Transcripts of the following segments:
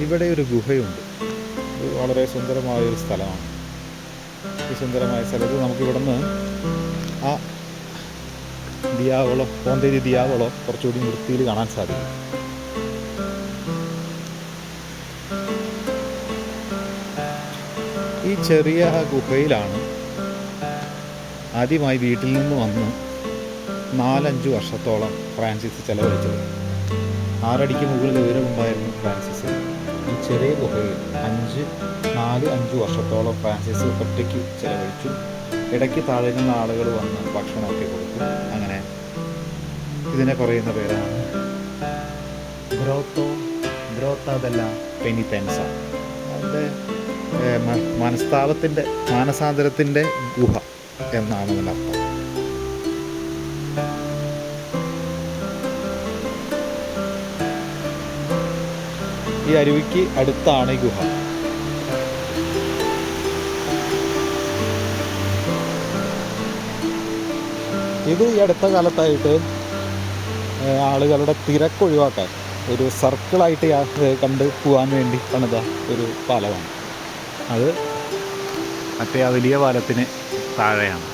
ഇവിടെ ഒരു ഗുഹയുണ്ട്. ഇത് വളരെ സുന്ദരമായൊരു സ്ഥലമാണ്. ഈ സുന്ദരമായ സ്ഥലത്ത് നമുക്കിവിടുന്ന് ആ ദിയാവളോ പോന്തേരി ദിയാവളോ കുറച്ചുകൂടി വൃത്തിയിൽ കാണാൻ സാധിക്കും. ഈ ചെറിയ ഗുഹയിലാണ് ആദ്യമായി വീട്ടിൽ നിന്ന് വന്ന് 4-5 വർഷത്തോളം ഫ്രാൻസിസ് ചെലവഴിച്ചത്. 6 അടിക്ക് മുകളിൽ ഉയരമുണ്ടായിരുന്നു ഫ്രാൻസിസ്. ഈ ചെറിയ ഗുഹയിൽ 4-5 വർഷത്തോളം ഫ്രാൻസിസ് ഒറ്റയ്ക്ക് ചെലവഴിച്ചു. ഇടയ്ക്ക് താഴെ നിന്ന് ആളുകൾ വന്ന് ഭക്ഷണമൊക്കെ കൊടുക്കും. അങ്ങനെ ഇതിനെ പറയുന്ന പേരാണ് ഗ്രോത്ത ദെല്ല പെനിറ്റൻസ. അതിൻ്റെ മാനസാന്തരത്തിൻ്റെ ഗുഹ എന്നാണ് അതിനർത്ഥം. ഈ അരുവിക്ക് അടുത്താണ് ഈ ഗുഹ. ഇത് ഈ അടുത്ത കാലത്തായിട്ട് ആളുകളുടെ തിരക്കൊഴിവാക്കാൻ ഒരു സർക്കിളായിട്ട് കണ്ട് പോകാൻ വേണ്ടി പണിത ഒരു പാലമാണ്. അത് മറ്റേ ആ വലിയ പാലത്തിന് താഴെയാണ്.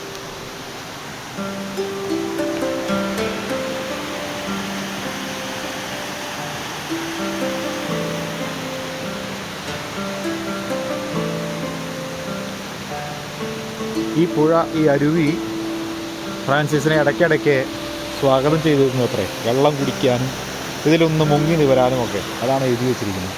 ഈ പുഴ, ഈ അരുവി ഫ്രാൻസിസിനെ ഇടയ്ക്കിടയ്ക്ക് സ്വാഗതം ചെയ്തിരുന്നു അത്രേ. വെള്ളം കുടിക്കാനും ഇതിലൊന്ന് മുങ്ങി നിവരാനും ഒക്കെ. അതാണ് എഴുതി വെച്ചിരിക്കുന്നത്.